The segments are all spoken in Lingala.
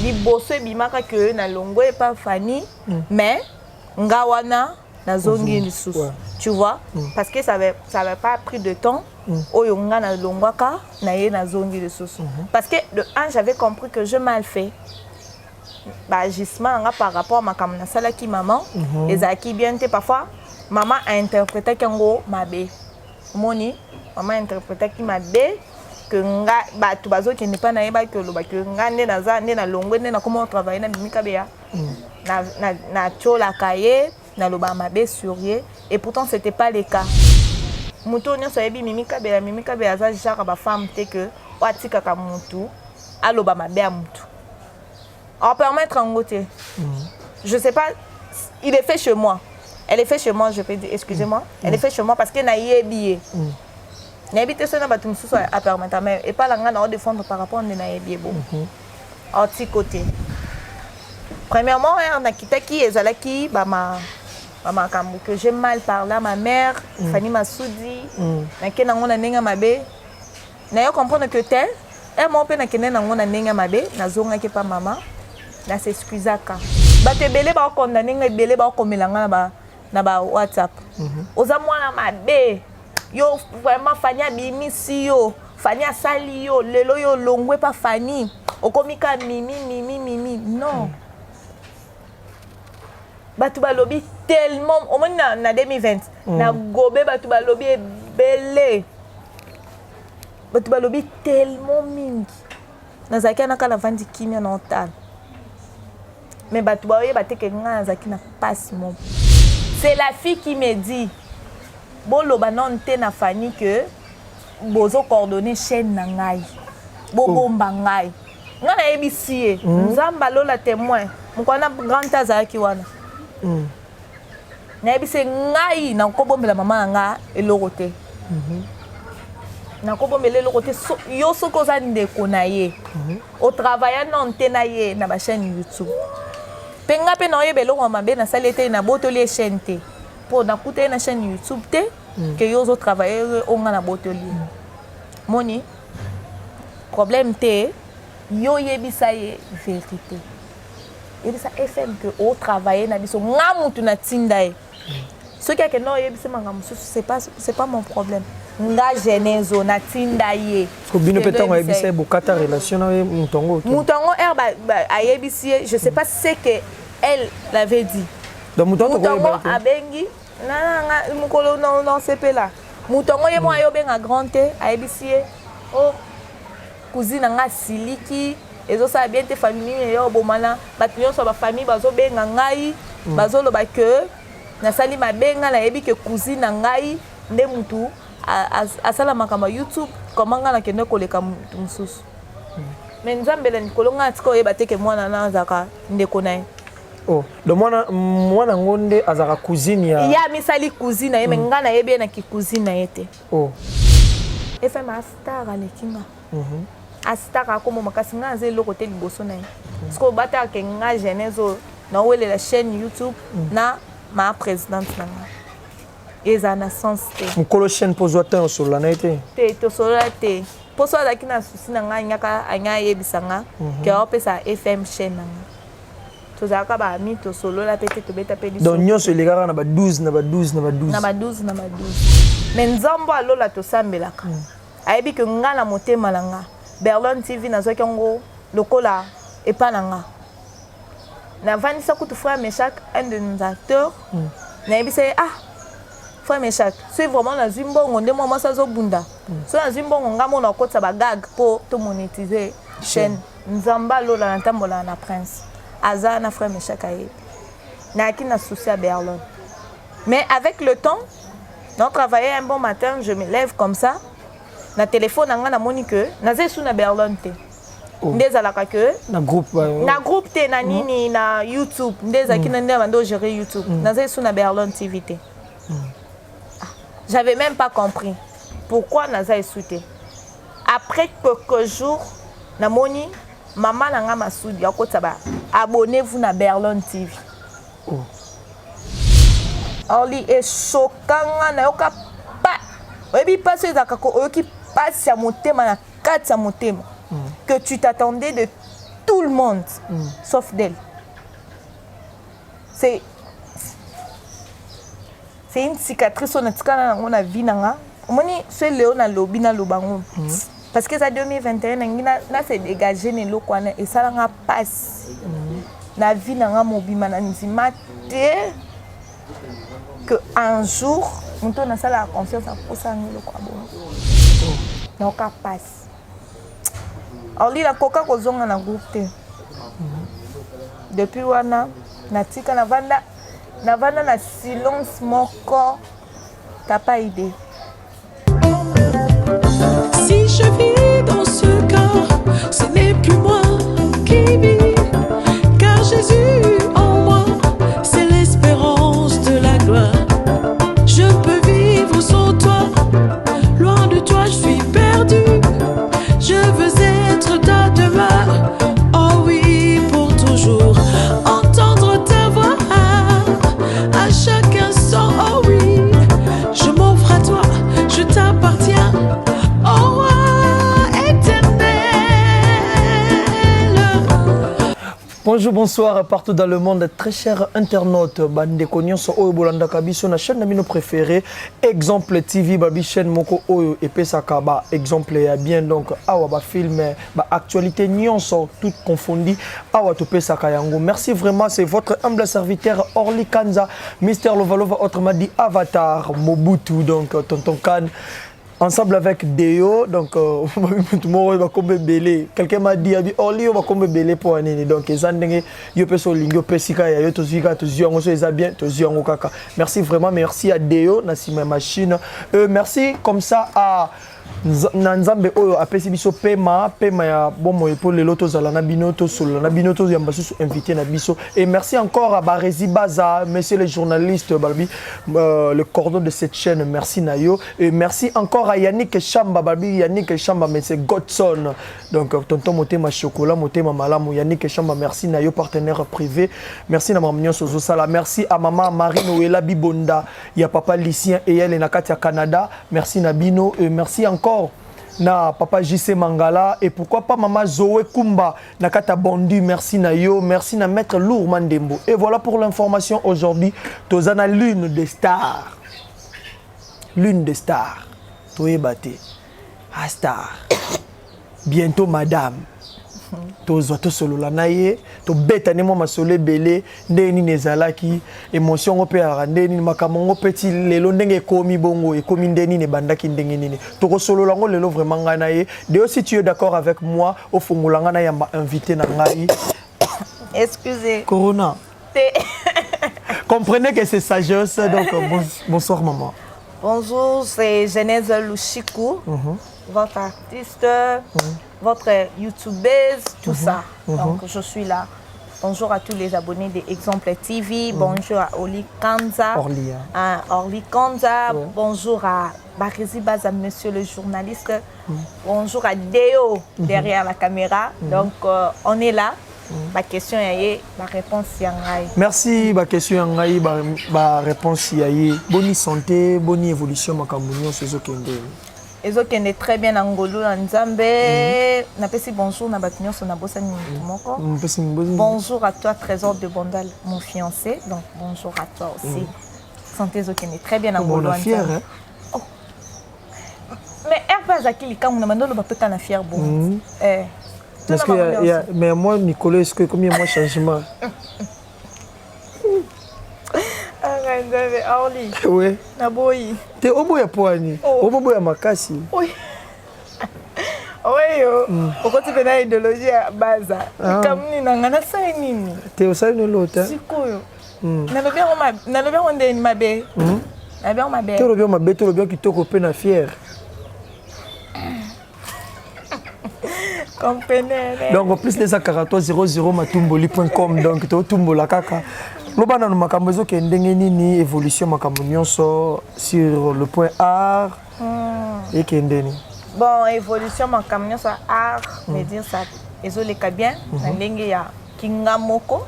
liboso bimaka que na longo et pas Fanny mais ngawana na zongi lisusu tu vois parce que ça avait pas pris de temps oyo nga na longwaka na ye na zongi lisusu parce que de un j'avais compris que je mal fait agissement par rapport à ma kamna salaki maman ezaki bien te parfois maman a interprété kango mabe moni maman interprété ki mabe que nga batu bazo qui n'est pas na yeba que lo ba que nga ne na za ne na longwe ne na comment travailler na bimika beya na chola kaye na lo ba mabe surye et pourtant c'était pas le cas muto nyo so yebi mimika beya za jara ba femme te que watika ka mutu alo ba mabe a mutu en permettre en côté. Je sais pas, il est fait chez moi. Elle est fait chez moi, je peux dire, excusez-moi. Elle est fait chez moi parce qu'elle n'a pas billet. N'a pas ça n'a pas tout à permettre mais et pas la grande à défendre par rapport à n'a pas billet bon. En petit côté. Premièrement, on a quitté qui ezalaki ba ma kambu que j'ai mal parlé à ma mère, Fanny Massoudi, na kena ngona nenga mabe. Na yo comprendre que tel, elle m'a peine na kena ngona nenga mabe, na zonga ke pa maman. Na s'excusaka bato ebele ba condamné nga ebele ba komelanga na ba WhatsApp oza mwana mabe yo vraiment Fanny abimisi yo Fanny asali yo lelo yo longwe pa Fanny okomika mimi non bato balobi tellement au moins na 2020 na gobe bato balobi ebele bato balobi tellement mingi nazaki na kala vandi kimia na otal mais c'est la fille qui me dit bolo banon te na Fanny que bozo coordonner chaîne na ngai bomba ngai nga na ebisi nzamba lola témoin mukwana grand azaki wana na ebisi ngai na ko bombela mama nga eloko te na ko bombela eloko te yo soko za ndeko na ye au travail non te na ye na ba chaîne YouTube penga pe na oyebelo ko mabe na salete na botoli chaîne te po na kuta na chaîne YouTube te que yo zo travailler on na botoli moni problème te yo yebisa ye vérité et ça FM que au travailler na biso ngamutu na tinda e ce qui a que non yebisa mangamusu c'est pas mon problème nga genezo na tinda ye ko bino petango yebisa bokata relation na mutongo ayebisi je sais pas ce que elle l'avait dit donc mutongo abengi na mukolo non sepela mutongo ye mo ayobenga grand te ayebisi oh cousine nga siliki ezo sa bien te famille yo bomana bato nyonso ba famille bazo benga ngai bazo loba que na sali mabenga na yebi que cousine ngai nde mutu asala makama YouTube comment nga na kende koleka mutu mususu mais nzambela nikolo nga tiko yeba te ke mwana na zaka ndeko naye oh do mwana ngonde azaka cousine ya misali cousine ye nga na yebi na ki cousine yete oh FM star alekinga astaka komo makasi nga ze loko te liboso na ye parce que bata ke nga genezo na wele la chaîne YouTube na ma présidente na nga eza na sens te mukolo chaîne pozo ta sur la naite te to sola te poso azaki na susi na nga nyaka anya yebisa nga ke opesa FM chaîne na nga tozaka ba mi to solo la pete to beta pe donc nyonso elegaka na ba 12 mais nzambo alola to sambelaka ayebi ke nga na motema na nga Berlin TV nazoki ngo lokola epa na nga na vanisa kutu frère Meshak un de nos acteurs na yebisa frère Meshak c'est vraiment na zimbongo nde mama sazo bunda so na zimbongo ngamo na kotsa ba gag pour to monétiser chaîne nzamba lola na tambola na prince aza na frère Meshak aye na ki na souci à Berlin mais avec le temps on travaillait un bon matin je me lève comme ça na téléphone nga na moni que na zesu na Berlin te ndeza la ka que na groupe te na nini na YouTube ndeza ki na ndeba ndo gérer YouTube na zesu na Berlin TV te j'avais même pas compris pourquoi naza esouté après quelques jours na moni maman na nga Massoudi yakotsa ba abonnez-vous na Berlin TV oli est choquant na yoka pa oyebi passe ezaka ko oyoki passe ya motema na kati ya motema que tu t'attendais de tout le monde, sauf d'elle. C'est une cicatrice, on a vu nanga. C'est Léon a lobby na lobango. Parce que ça 2021 na c'est dégagé ne lo kwana et ça nga passe. Na vie nanga mobima na nzima te que un jour on a ça la confiance pour ça le quoi bon. Donc ça passe. Alors li la coca ko zonga na groupe te. Depuis wana na tika na vanda na silence moko. T'as pas idée. Si je vis dans ce corps, ce n'est plus moi qui vis, car Jésus en moi, c'est l'espérance de la gloire. Je peux vivre sans toi, loin de toi je suis perdu. Je veux être ta demeure, oh oui, pour toujours. Entendre ta voix à chaque instant, oh oui. Je m'offre à toi, je t'appartiens, oh roi éternel. Bonjour, bonsoir partout dans le monde, très chers internautes. Bande Konyon so oyo bolanda kabiso na chaîne namino préférée Exemple TV babi chaîne moko oyo epesaka ba exemple ya bien donc awa ba film ba actualité nyonso tout confondu awa to pesaka yango. Merci vraiment, c'est votre humble serviteur Orly Kanza, Mister Lovalova autrement dit Avatar Mobutu donc tonton Kan. Ensemble avec Deo, donc quelqu'un m'a dit Orly va comme belé pour année donc merci vraiment, merci à Deo Nassima machine merci comme ça à Nanzambe oyo apesi biso pema ya bomo pour les lotos za la binoto solo na binoto ya mbasusu invité na biso et merci encore à Barezi Baza, monsieur les journalistes balbi le cordon de cette chaîne, merci Nayo et merci encore à Yannick Chamba balbi Yannick Chamba mais c'est Godson donc tonton motema chocolat motema malamu Yannick Chamba, merci Nayo partenaire privé, merci na maman Sozo Sala, merci à maman Marine Ouela Bibonda, il y a papa Lucien et elle na Katia Canada, merci Nabino et merci encore na papa JC Mangala et pourquoi pas maman Zoé Kumba Nakata Bondi, merci Nayo, merci na maître Lourd Mandembo. Et voilà pour l'information aujourd'hui. Tozana l'une des stars. L'une des stars. Toye Baté. A star. Bientôt madame. Tozo to solo la naye to beta ne mo masole belé ndeni nezalaki émotion opé arandeni makamongo petit lelo ndenge komi bongo et komi ndeni ne bandaki ndenge nini to ko solo lango lelo vraiment ngana ye de aussi tu es d'accord avec moi au fongolanga na yamba invité na ngai Excusez Corona comprenez que c'est sagesse donc bonsoir maman. Bonjour, c'est Genèse Lushiku, votre artiste, votre youtubeuse, tout ça. Donc je suis là. Bonjour à tous les abonnés d'Exemple TV. Bonjour à Orly Kanza. Orly Kanza. Bonjour à Barezi Baza, monsieur le journaliste. Bonjour à Deo derrière la caméra. Donc on est là. Ma question est ma réponse yangai. Merci ma question yangai ma réponse yaye. Bonne santé, bonne évolution makambo sezo kende. Ezo kende très bien angolo nzambe. Na pesi bonjour na batunyo so na bossa moko. Bonjour à toi Trésor de Bondal mon fiancé. Donc bonjour à toi aussi. Santé zo kende très bien angolo nzambe. Oh. Mais herba zakili quand on mandolo ba peut-être na fier bon. Parce que mais moi Nicolas est-ce que combien moi changement Orly. Oui. Naboyi. Te oboya poani. Oboya makasi. Oui. Oui yo. Pourquoi tu fais une idéologie à base? Comme ni nangana sa nini. Te osali no lota. Sikoyo. Na lobia on de mabe. Na bien mabe. Te lobia mabe, te lobia kitoko pe na fier. Comprenez. Donc en plus de ça 4300 matumboli.com donc to tumbola kaka. Lobana no makambo zo ke ndenge nini évolution makambo nyonso sur le point art et kendeni. Bon évolution makambo nyonso art mais dire ça ezoleka bien na ndenge ya kingamoko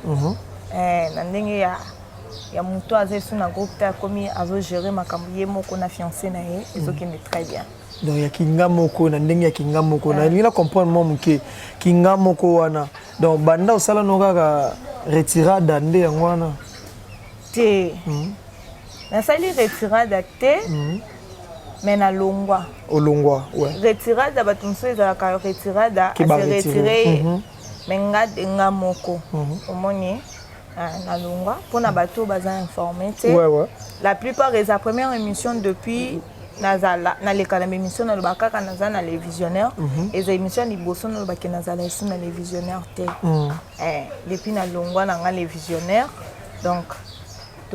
na ndenge ya muto azesu na groupe ta komi azo gérer makambo ye moko na fiancé na ye ezokende très bien. donc ya kinga moko na ndenge ya kinga moko na linga comprendre moi muke kinga moko wana donc banda osala no kaka retirada nde yango wana te nasali retirada te mais na longwa olongwa ouais retirada bato mosusu ezalaka retirada ase retire mais nga denga moko omoni na longwa mpona bato baza informé te la plupart eza première émission depuis naleka na émission naloba kaka naza na les visionnaires eza émission liboso nalobaki nazala esu na les visionnaires te depuis nalongwa na nga les visionnaires donc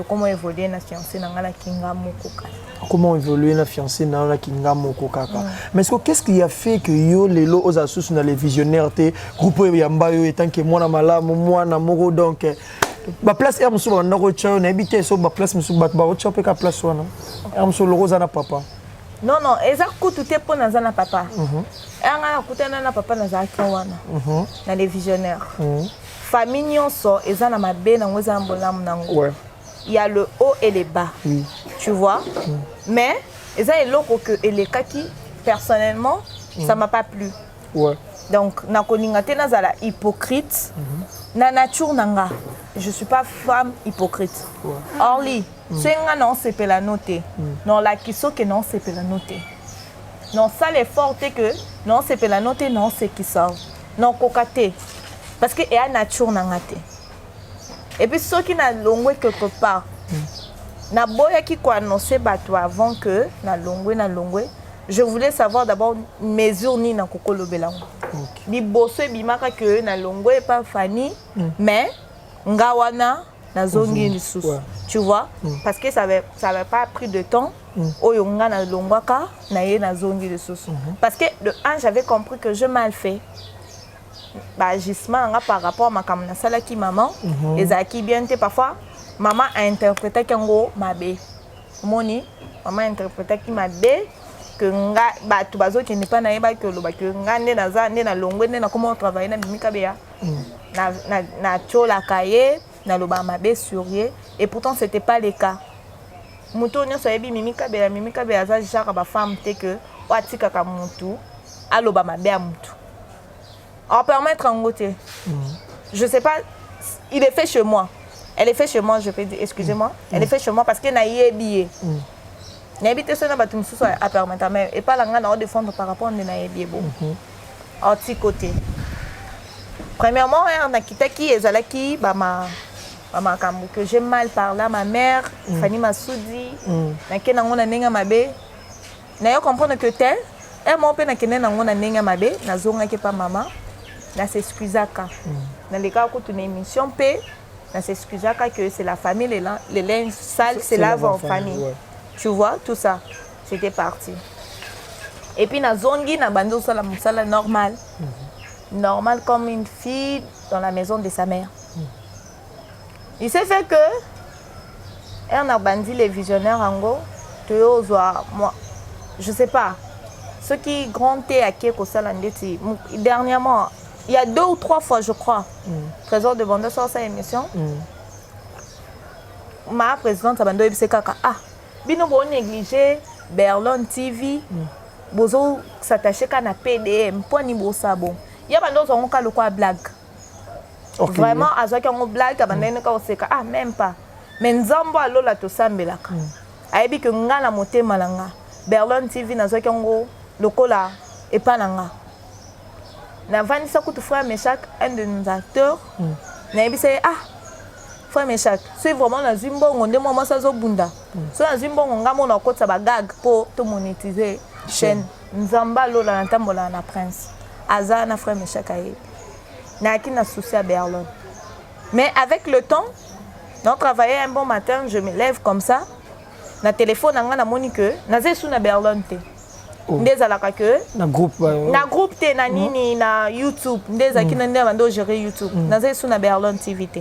comment évoluer na fiancé na nga na kinga moko kaka comment évoluer na fiancé na nga kinga moko kaka mais qu'est-ce qui a fait que yo lelo aux asus na les visionnaires te groupe yamba yo etant que moi na malamu moi na moko donc ba place er musu ba ndako chao na habité so ba place musu ba ba chao pe ka place wana er musu lo roza na papa non eza kutu te pona za na papa nga kutana na papa na za wana na les visionnaires famille nyonso eza na mabe na ngoza mbolamu nango il y a le haut et le bas tu vois mais eza eloko que elekaki personnellement ça m'a pas plu donc na koninga te nazala hypocrite na nature nanga je suis pas femme hypocrite orly senga non sepela noté non la kiso que non sepela noté non ça l'effort te que non sepela noté non c'est qui ça non kokate parce que ya nature nanga te et puis ceux qui na longwe quelque part na boya qui ko annoncer bato avant que na longwe je voulais savoir d'abord mesure ni na kokolo belango liboso bimaka que na longwe pas Fanny mais ngawana na zongi lisusu tu vois parce que ça avait pas pris de temps oyo nga na longwaka na ye na zongi lisusu parce que de un j'avais compris que je mal fait agissement par rapport à ma kamna salaki maman ezaki bien te parfois maman a interprété kango mabe moni maman interprété ki mabe que nga bato bazo qui n'est pas naïba que lo ba que nga ne naza ne na longwe ne na comment travailler na bimika beya na chola kaye na lo ba mabe surie et pourtant c'était pas le cas muto nyo so yebi mimika beya za jara ba femme te que watika ka mutu alo ba mabe a mutu en permettre en côté. Je sais pas, il est fait chez moi. Elle est fait chez moi, je peux dire, excusez-moi. Elle est fait chez moi parce qu'elle n'a pas billet. N'habite sur la bâtiment à permettre, mais et pas la grande à défendre par rapport à n'a billet bon. En petit côté. Premièrement, on a quitté qui est Zalaki, ma que j'ai mal parlé à ma mère, Fanny Massoudi, n'a qu'un on a n'enga ma bé. N'a comprendre que tel, elle m'a peine à qu'un on a n'enga ma bé, n'a zonga qui pas maman. Na s'excusaka dans les cas où tu une émission p na s'excusaka que c'est la famille les linges sales c'est lave en famille tu vois tout ça c'était parti et puis na zongi na bando sala musala normal comme une fille dans la maison de sa mère il s'est fait que elle a bandi les visionnaires en gros moi je sais pas ceux qui grandaient à Keko Salandeti dernièrement il y a 2 ou 3 fois, je crois, Trésor de Bando sur sa émission. Ma présidente a bandé Kaka. Ah, bino bon négligé Berlon TV. Bozo s'attacher qu'à na PDM. Point ni bossa bon. Il y a bando son cas le quoi blague. Vraiment, à ce qu'il y a une blague, à bandé ne ka ah même pas. Mais nzambo alo la to sambelaka. Aibi que ngana moté malanga. Berlon TV na zo qu'il y a le cola et pas nanga. Na Vanessa Koutou frère Meshak, un de nos acteurs, na ebise frère Meshak, c'est vraiment na zimbo on demande moi ça zo bunda. So na zimbo on ngamo na kota ba gag pour te monétiser chaîne. Nzamba lola na tambola na prince. Aza na frère Meshak aye. Na ki na souci à Berlin. Mais avec le temps, on travaillait un bon matin, je me lève comme ça. Na téléphone na monique, na zesu na Berlin te. Ndeza la que na groupe te na nini na YouTube ndeza ki ndeza bando gérer YouTube naza sous na Berlin TV te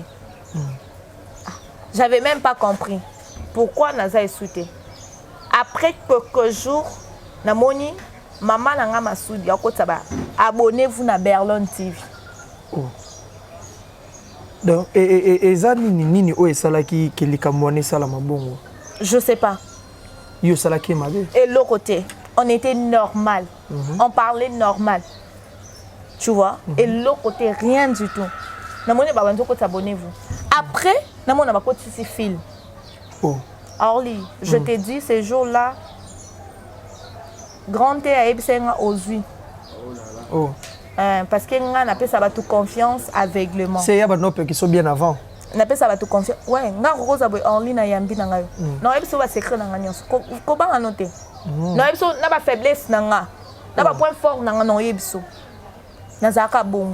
j'avais même pas compris pourquoi naza esouté après quelques jours na moni maman na nga Masudi akota ba abonnez-vous na Berlin TV donc et ça nini o esala ki likamwane sala mabongo je sais pas yo sala ki mabe et l'autre côté on était normal. On parlait normal. Tu vois? Et l'autre côté, rien du tout. Abonnez-vous. Après, on a un film. Oh. Orly, je te dis, ces jours-là, grand T a été aux yeux. Oh. Parce que on appelle ça toute confiance aveuglement. C'est y a des qui sont bien avant. On appelle ça toute confiance. Ouais, on a rose Orly na yambi na ngayo. Non, il y a secret na ngayo. Comment annoter? Non, il y a pas faiblesse na nga. Na pas point fort na nga non yebiso. Na zaka bon.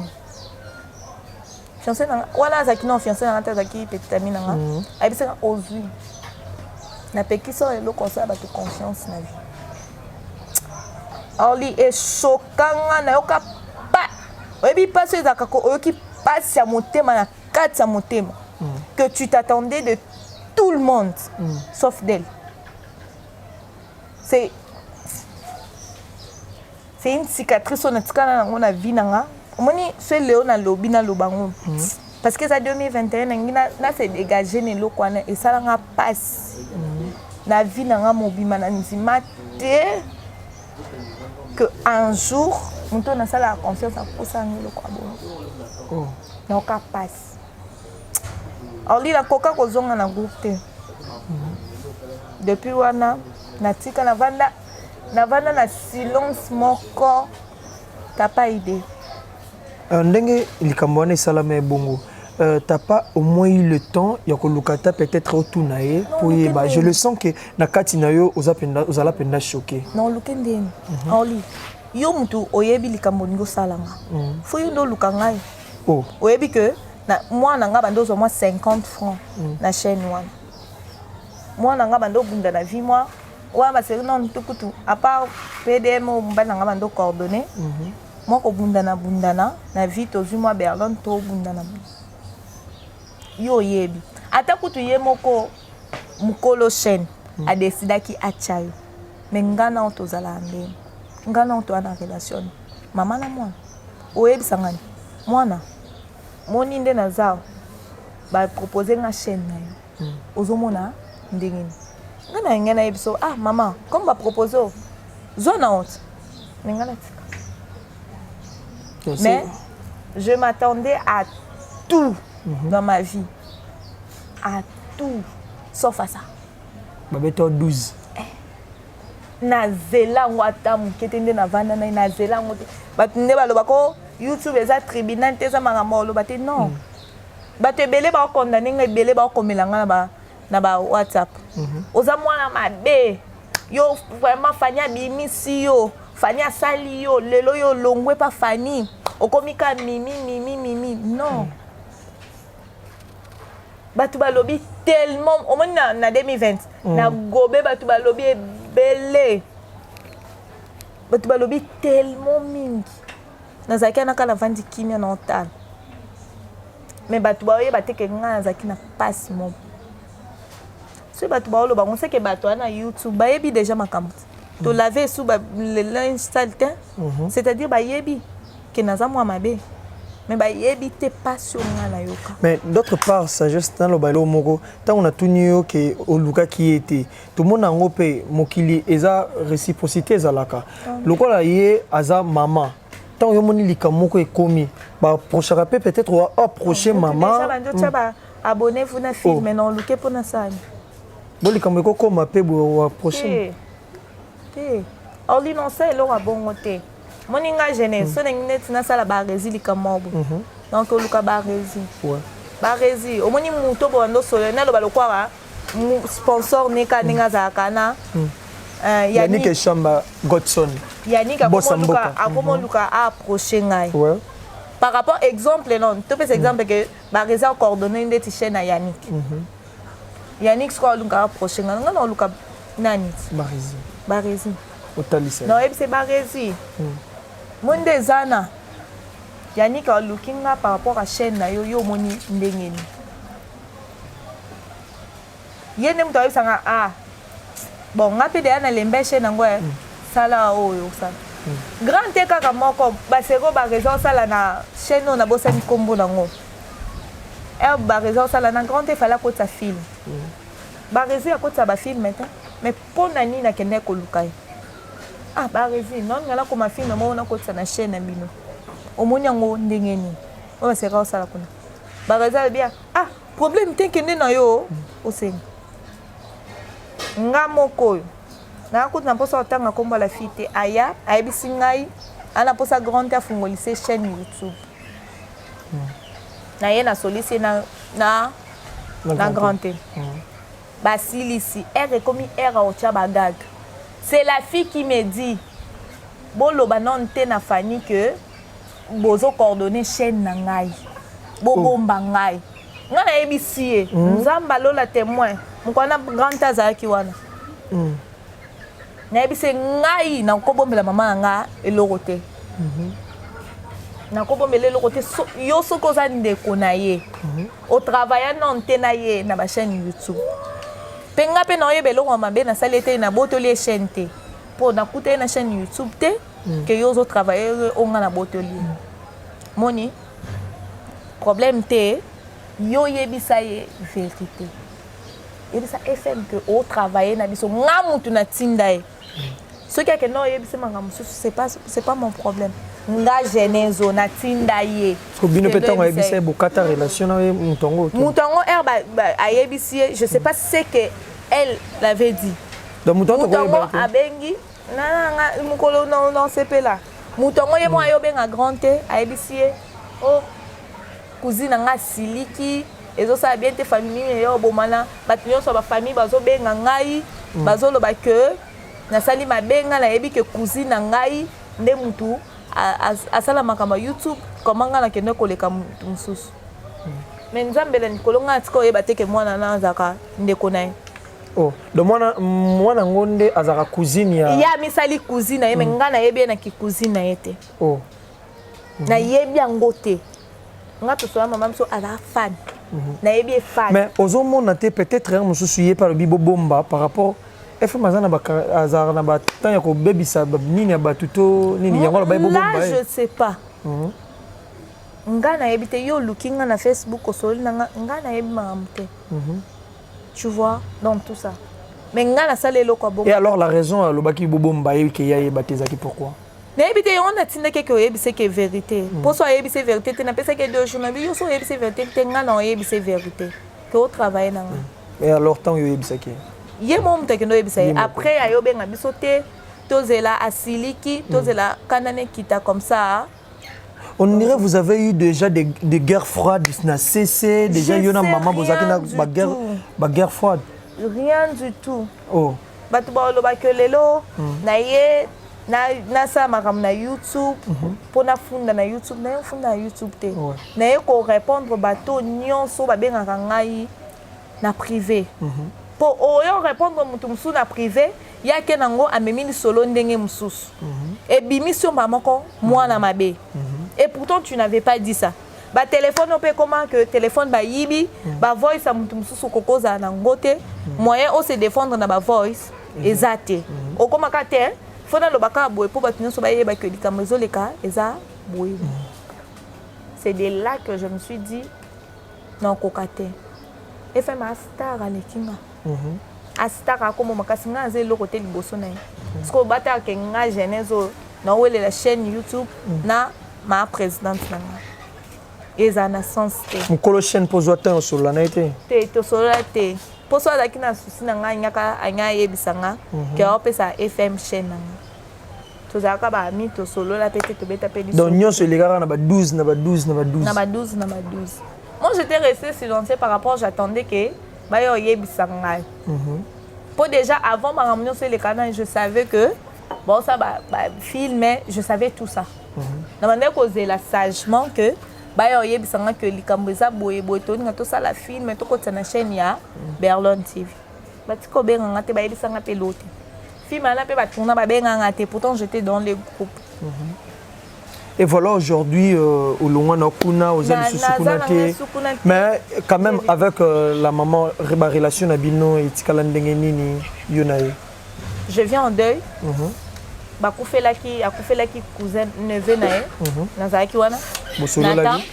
Fiancé na wala zaki non fiancé na ta zaki petite amie na nga. Ai bisa aux yeux. Na pe qui sont le conseil ba toute confiance na vie. Orly est choquant na yoka pa. Oyebi pas ces akako oyoki passe ya motema na kati ya motema. Que tu t'attendais de tout le monde sauf d'elle. C'est une cicatrice on a vu nanga. Moni c'est Léon a lobi na lobango. Parce que ça 2021 na s'est dégagé ne lo kwana et ça nga passe. Na vie nanga mobima na nzima te que un jour on a ça la confiance à posa ngelo kwa bon. Oh. Na ka passe. Orly la coca kozonga na groupe. Depuis wana natika na vanda na silence moko. T'as pas idée. Ndenge likambo wana esalama bongo. T'as pas au moins eu le temps ya kolukata peut-être autour nae pour yeba. Je le sens que na kati na yo ozala penda choqué. Non lukende. Orly. Yo mutu oyebi likambo ngo salanga. Fo yo ndo lukanga. Oh. Oyebi que moi nanga bando zo moi 50 francs na chaîne wana. Moi nanga bando bunda na vie moi. Ouais ba c'est non tukutu. À part PDM ou mbana nanga bando coordonnées. Moi ko bundana na vie to moi Berlin to bundana. Yo yebi. Ata kutu ye moko mukolo chaîne a décidé ki achayo. Mais ngana on tozala ndé. Ngana on to ana relation. Mama na moi. Oyebi sangani. Mwana. Moni nde na zao. Ba proposer nga chaîne na yo. Ozomona ndengeni. Ngana ngana ebiso ah maman, comme ba proposer zona honte. Ngana mais je m'attendais à tout dans ma vie. À tout. Sauf à ça. Babeto 12. Na zela ngwata muketende na vanda na zela ngote. Batunde balobako YouTube eza tribunal te za makamolo bate non. Bate belé ba condamner nga belé ba komelanga na ba WhatsApp. Oza mwana mabe. Yo vraiment Fania bimisi yo. Fania sali yo, lelo yo longwe pa Fani. Okomika mimi. Non. Batu balobi tellement au moins na 2020 na gobe batu balobi belé. Batu balobi tellement mingi. Na zaki na kala vandi kimia na hotel. Mais batu baoye bateke nga zaki na passe mon. Si batu baolo ba on sait que batu na YouTube ba yebi déjà makambo. To laver sous le linge sale, c'est-à-dire ba yebi que naza moi mabe. Mais ba yebi te passion na yoka. Mais d'autre part sagesse dans le bailo moko tant on a tout nio que oluka qui était tout le monde en opé mokili eza réciprocité ezalaka. Lokola yé aza maman tant yo moni likamoko ekomi ba prochain peut-être ou approcher maman. Déjà ba abonnez-vous na film mais non luke pour na ça. Bon likamoko comme apé bo approcher. Orly non ça elo a bon côté. Moninga jeunesse so net na sala ba résil kamobo. Donc oluka ba résil. Ouais. Ba résil o moni muto bo ndo solo na lo ba lokwa sponsor neka ninga za kana. Yannick Chamba Godson. Yannick akomoluka a approcher ngai. Ouais. Par rapport exemple non, tu peux exemple que ba résil coordonner ndeti chaîne à Yannick. Yannicksko oluka approcher ngai ngana oluka nani? Barési. Non, c'est Barési. Monde zana. Yannick a looking par rapport à chaîne na yo moni ndengeni. Yene mto yo sanga ah. Bon, ngapi de ana lembe chaîne ngwe sala oyo sa. Grand teka ka moko basego Barési sala na chaîne na bosa ni kombo nango. Barési sala na grand te fala ko ta film. Barési a ko ta ba film maintenant. Mais pour nani na kende ko lukai ah barezi non ngala ko ma film mo na ko tsana chaîne na bino omoni yango ndenge ni o se ka osala kuna barezi bien ah problème te kende na yo osenga nga moko na ko na posa otanga komba la fite aya ayebisi ngai ana posa grande afungolise chaîne YouTube na ye na solisi na grande basilisi elle comme era ocha bagag. C'est la fille qui me dit bolo banon te na fani que bozo coordonner chaîne na ngai bobomba ngai ngana ebisi nzamba lola témoin mukwana grand azaki wana na ebisi ngai na kobombela mama nga elorote na kobombela elorote yo soko za ndeko na ye au travailler non te na ye na ba chaîne YouTube penga pe na yebelo wa mabe na salete na botoli chaîne te pour na kuté na chaîne YouTube te que yo zo travailler onga na botoli moni problème te yo yebisa ye vérité yebisa FM que au travailler na biso ngamutu na tindae ce qui est que non yebisa mangamusu c'est pas mon problème nga genezo na tindaye ko bino petango yebisa bokata relation na mutongo ayebisi je sais pas si c'est que elle l'avait dit donc mutongo abengi na mukolo non sepela mutongo ye mo ayobenga grande ayebisi oh cousine nga siliki ezo sa bien te famille yo bomana batinyo so ba famille bazo benga ngai bazo loba que na sali mabenga na yebi que cousine ngai nde mutu asala makamba YouTube comment nga na kende koleka mususu mais nzambe la nikolonga atiko yeba te ke mwana na zaka ndeko nae oh do mwana ngonde azaka cousine ya misali cousine ye nga na yebi na ki cousine yete oh na yebi ngote nga to so mama mso ala fan na yebi fan mais ozomona te peut-être un mususu ye par bibo bomba par rapport FM azana ba azara na ba tanya ko bebisa nini ya batuto nini yango la ba bomba là je sais pas nga na yebi te yo looking na Facebook osoli na nga na yebi mamte tu vois donc tout ça mais nga na salelo ko bomba et alors la raison le baki bomba ye ke ya batezaki pourquoi na yebi te on a tinde ke yebi c'est que vérité pour so yebi c'est vérité te na pesa ke deux jours na bi yo so yebi c'est vérité te nga na yebi c'est vérité que au travail na nga et alors tant yo yebi c'est que ye mom te kendo yebisa après ayobenga biso te tozela asiliki tozela kanane kita comme ça on dirait vous avez eu déjà des guerres froides na cessé déjà yona maman bozaki na ba guerre froide rien du tout oh batu ba lo ba que lelo na ye na sa makam na YouTube pour na funda na YouTube na funda na YouTube te na ye ko répondre bato nyonso ba benga ngai na privé pour oyo répondre mutu musu na privé ya ke nango amemini solo ndenge mususu et bimission mamoko mwana mabe et pourtant tu n'avais pas dit ça ba téléphone on peut comment que téléphone ba yibi ba voice a mutu mususu kokoza na ngote moyen o se défendre na ba voice ezate o koma ka te fona lo baka boye pour batinyo so ba yeba que likamezo leka eza boye c'est de là que je me suis dit non kokate FM star alekinga astaka comme makasi nga nze loko te liboso na ye parce que bata ke nga genezo na wele la chaîne YouTube na ma présidente na nga eza na sens te mukolo chaîne pozo ata sur la naite te to sola te poso azaki na susi na nga nyaka anya yebisa nga ke opesa FM chaîne na nga tozalaka ba ami to solo la pete to beta pe donc nyonso elegaka na ba 12 na ba 12 moi j'étais restée silencieuse par rapport j'attendais que bayo yebisa ngai pour déjà avant ma réunion sur les canaux je savais que bon ça filmer je savais tout ça na mandé causer la sagement que bayo yebisa ngai que likamboza boye to nga to ça la film to ko tsana chaîne ya Berlon TV batiko benga ngate ba yebisa nga pelote film ana pe ba tourna ba benga ngate pourtant j'étais dans les groupes et voilà aujourd'hui au loin na kuna aux amis sukunate mais quand même avec la maman la relation na bino etikala ndenge nini yonaye je viens en deuil bakufelaki cousin neveu na ye nazalaki wana bosololaki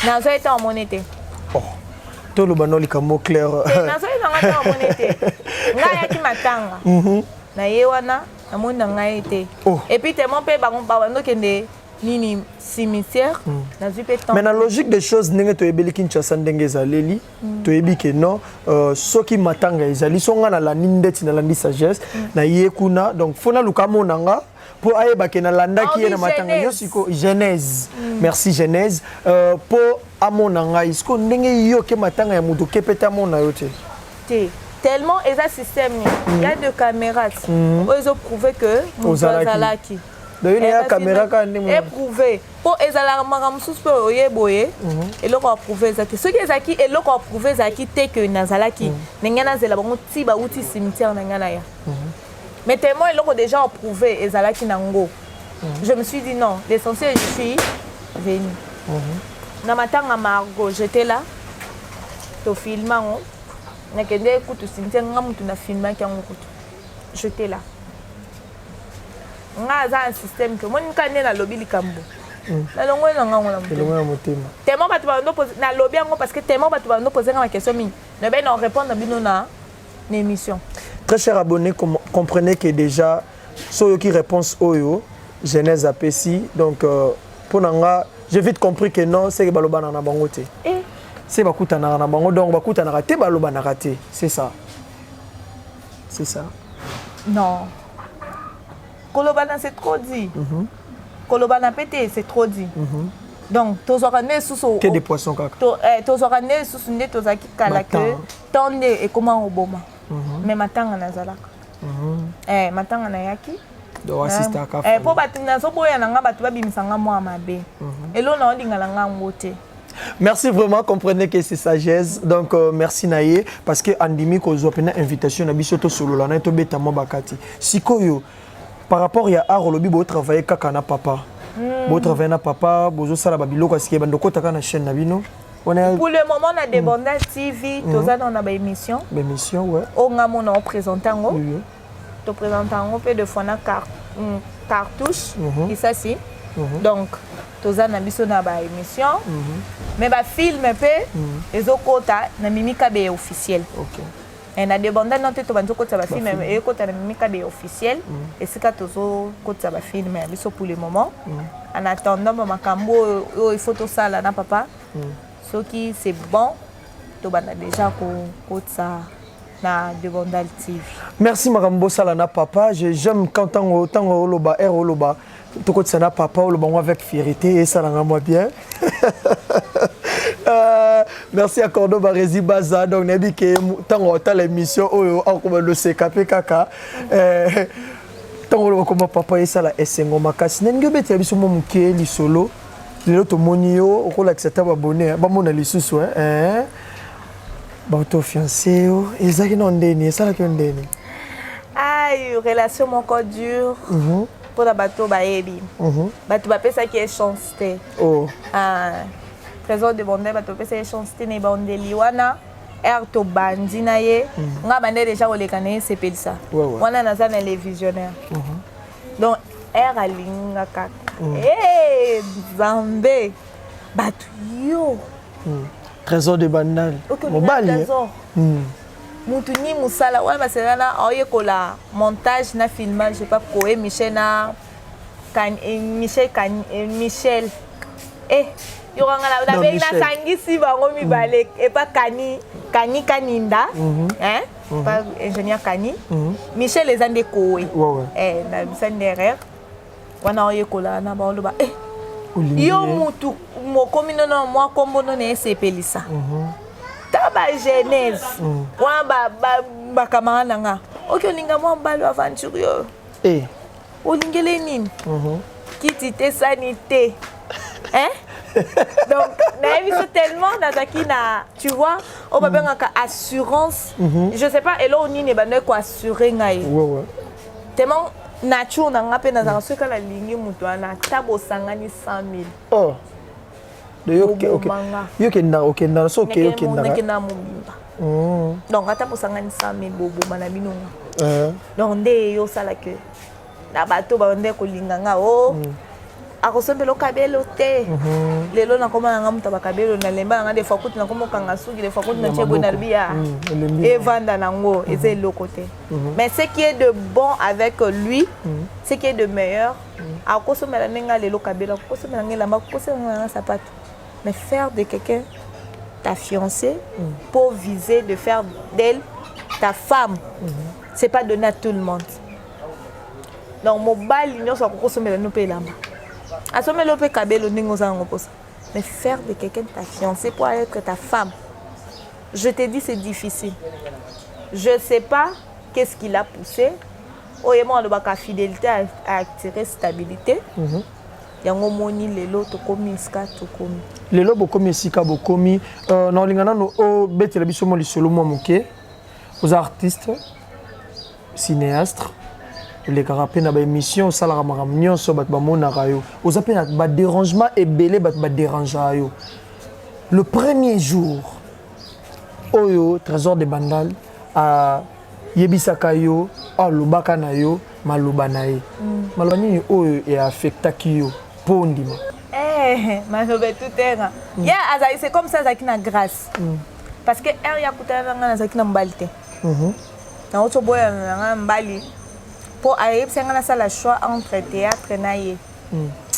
nazo été en monnaie oh to lo bano likambo clair nazo été en monnaie nga yaki matanga na ye wana amoni na ngai te. Oh. Et puis tellement pe bango bando kende nini cimetière na zupe temps. Mais la logique des choses ndenge to ebeli Kinshasa ndenge ezaleli to ebi ke non soki matanga ezali songa na la nindeti na landi sagesse na yekuna donc fona lukamo nanga pour ayeba ke na landa ki na matanga yosiko Genèse. Merci Genèse pour amona ngai isko ndenge yo ke matanga ya mutu kepeta mona yote. Te tellement eza système il y a de caméras. Ils ont prouvé que Muzalaki. D'ailleurs il y a caméra quand même éprouvé pour ezala makamsusu pe oyeboye eloko a prouvé ezaki soki ezaki eloko a prouvé ezaki te que nazalaki nengana zela bango ti ba uti cimetière nengana ya mais tellement eloko déjà a prouvé ezalaki nango je me suis dit non l'essentiel je suis venu na matanga Margot j'étais là to filmango nakende kutu cimetière ngamutu na filmaki yango kutu j'étais là nga za un système que mon kane na lobby likambo na longo na nga ngona motema tellement batu ba ndo poser na lobby yango parce que tellement batu ba ndo poser ma question mi ne ben on répondre na bino na émission. Très chers abonnés, comprenez que déjà so qui réponse oyo Genèse apesi donc pour nanga j'ai vite compris que non c'est que baloba na bango te c'est bakuta na bango donc bakuta na raté baloba na raté c'est ça non Kolobana c'est trop dit. Kolobana pété c'est trop dit. Donc tozorane sous que des poissons kaka. Tozorane sous nde tozaki kala que tonde et comment oboma. Mais matanga nazalaka. Matanga na yaki. Do assiste à kafa. Po batina so boya nanga batu babimisanga mwa mabe. Elo na ondingala nga ngote. Merci vraiment, comprenez que c'est sagesse. Donc merci Naye parce que andimi ko zo pena invitation na biso solo la na to beta mo bakati. Sikoyo par rapport à Arolobi, vous travaillez kakana papa. Vous travaillez na papa, vous sala babilo parce que bando kota kana chaîne nabino. Pour le moment on a des Bonda TV, toza dans la émission. Émission ouais. On a mon présentant to présentant peu de fois na cartouche et ça si. Donc toza na biso na ba émission. Mais ba film peu les okota na mimika be officiel. OK. Et na demandé non te banzo kota ba film et kota na mimika be officiel et c'est ka tozo kota ba film mais biso pour le moment en attendant makambo il faut tout ça là na papa ce qui c'est bon to bana déjà ko kota na Debondal TV. Merci makambo sala na papa, j'aime quand tant oloba oloba to kota na papa oloba avec fierté et ça la moi bien. Merci à Cordoba Rési Baza donc n'a dit que tant on l'émission on comme le CKP kaka tant on comme papa et ça la esengo makasi n'engue bete biso mo muke li solo le to monio ko l'accepter abonné ba mona li susu ba to fiancé ezaki non ndeni ça la ki ndeni ay relation mon corps dur pour la bateau baebi bateau ba pesa qui est chanceux trésor de bonde bato pesa chancité ne bonde liwana to bandi na ye nga bande déjà oleka na sepelisa wana naza na les visionnaires donc alinga kaka Zambé bato yo trésor de bandal mobali mutu ni musala wana baselana oyekola montage na filmage je sais pas ko Michel na Michel yoranga na be na sangisi bango mibale et pas Kaninda pas ingénieur Kani Michel les ande kowe na bisan derrière wana oyekola na ba loba yo mutu mokomi nono mwa kombo no na sepelisa taba Genèse wa ba camarade nga OK olinga mwa mbalo aventurieux olingele nini kiti te sanité donc na tellement dans tu vois on va bien assurance je sais pas et là on n'y n'est quoi assurer ngai tellement nature na ngape na za soka la ligne mutu na tabo sangani 100,000 de yo ke na so ke na donc atabo sangani 100,000 bobo mana binonga donc nde yo sala que na bato ba nde ko linganga akosombe lo kabelo te lelo na koma nga mutaba kabelo na lemba nga des fois kuti na koma kanga suki des fois kuti na chebo na bia et vanda nango et c'est le côté mais ce qui est de bon avec lui ce qui est de meilleur akosombe la nenga lelo kabelo akosombe la ngela makosombe na sapato mais faire de quelqu'un ta fiancée pour viser de faire d'elle ta femme c'est pas donné à tout le monde donc mobile nyonso akosombe la no pe lamba asombe lo pe kabelo ningo zango posa mais faire de quelqu'un ta fiancée pour être ta femme je te dis c'est difficile je sais pas qu'est-ce qui l'a poussé oyemo le baka fidélité a attiré stabilité yango moni lelo to komi ska to komi lelo bokomi sika bokomi na olingana no o betela biso mo lisolo mo moke aux artistes cinéastes les carapés na ba émission salara maram nyonso bat ba monaka yo aux appels ba dérangement et belé bat ba déranger yo le premier jour oyo trésor de bandal a yebisaka yo a lobaka na yo maloba na ye maloba nini oyo e affectaki yo pondima maloba tout terrain ya azali c'est comme ça zaki na grâce parce que er ya kutana nga zaki na mbalite na auto boya nga mbali pour arriver c'est nga ça la choix entre théâtre na ye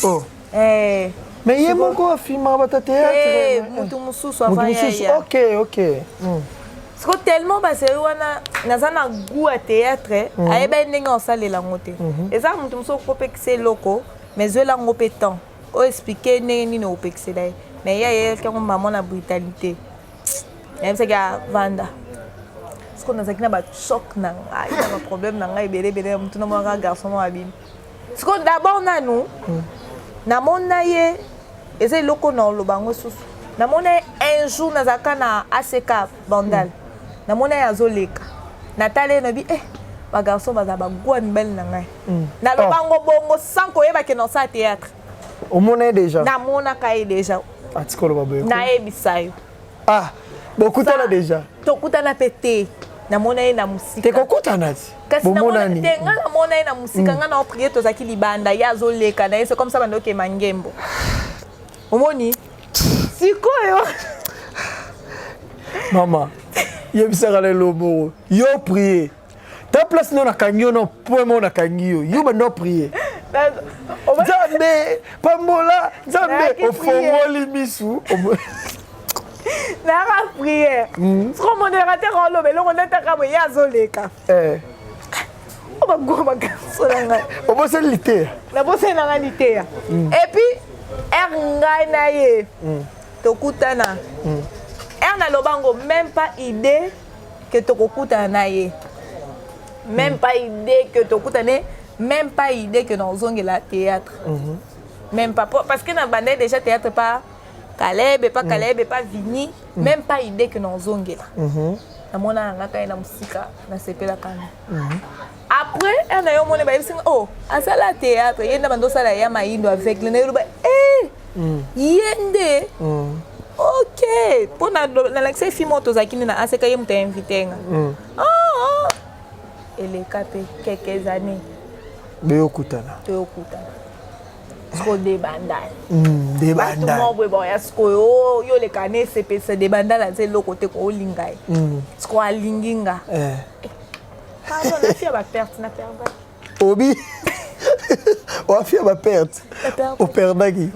oh mais yé moko filma bata théâtre mutu mususu avant ya ok parce que tellement parce que wana naza na goût à théâtre ayeba ndenge osalela ngote eza mutu mususu kopekise loko mais zo la ngopetant o expliquer nini no pexela mais ya quand maman na brutalité même c'est gars vanda ce qu'on a ça qui na ba choc na il y a un problème na ngai belé mutu na mo garçon mo abim ce qu'on d'abord na nous na mona ye eza loko na lo bango susu na mona un jour na zaka na ACK bandal na mona ya zoleka natale na bi ba garçon ba za ba gwa mbel na ngai na lo bango bongo sans ko yeba ke na sa théâtre au mona déjà na mona kai déjà atikolo baboye na ebisayo beaucoup là déjà to kutana pété na mona ye na musika te kokutana ti kasi na mona te nga na mona ye na musika nga na prier to zaki libanda ya zoleka na c'est comme ça bando ke mangembo omoni sikoyo mama yebisaka lelo moko yo prier ta place non akangi no point mo na kangi yo bando prier Nzambe pambola Nzambe ofongoli misu na prière ce modérateur en lo belongo ndaka bo ya zoleka o ba go ba gasolanga o bo se lité na bo se na lité et puis ngai na ye tokutana na lobango même pas idée que tokutana na ye même pas idée que tokutane même pas idée que nous avons la théâtre même pas parce que dans bandé déjà théâtre pas Caleb pas Vini même pas idée que nous avons là na mona ngaka na musika na sepela kana après on a eu mon ba oh asa la théâtre yenda bando sala ya maindo avec le nero ba yende ok pour na l'accès film to zakini na aseka yemu ta invité nga elle est capé quelques années Beokutana. Sko de bandal. De bandal. Mo boy boy sko yo le kane CPC de bandal c'est le côté ko lingai. Sko alinginga. Pardon, la fille va perdre na perdre. Obi. O fille va perdre. O perdre qui?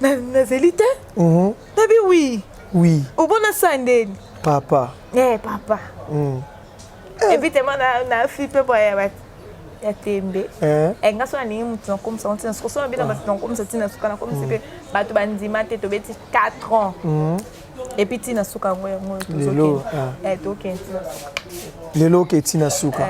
Na zelite? Tabi oui. Oui. O bona sande. Papa. Papa. Et puis tellement na fille peut boy ya tembe enga so ani mutu comme ça on tient so so bien ba comme ça tina suka na comme c'est ba to bandima te to beti 4 ans et puis tina suka ngo lelo to tina suka lelo ke tina suka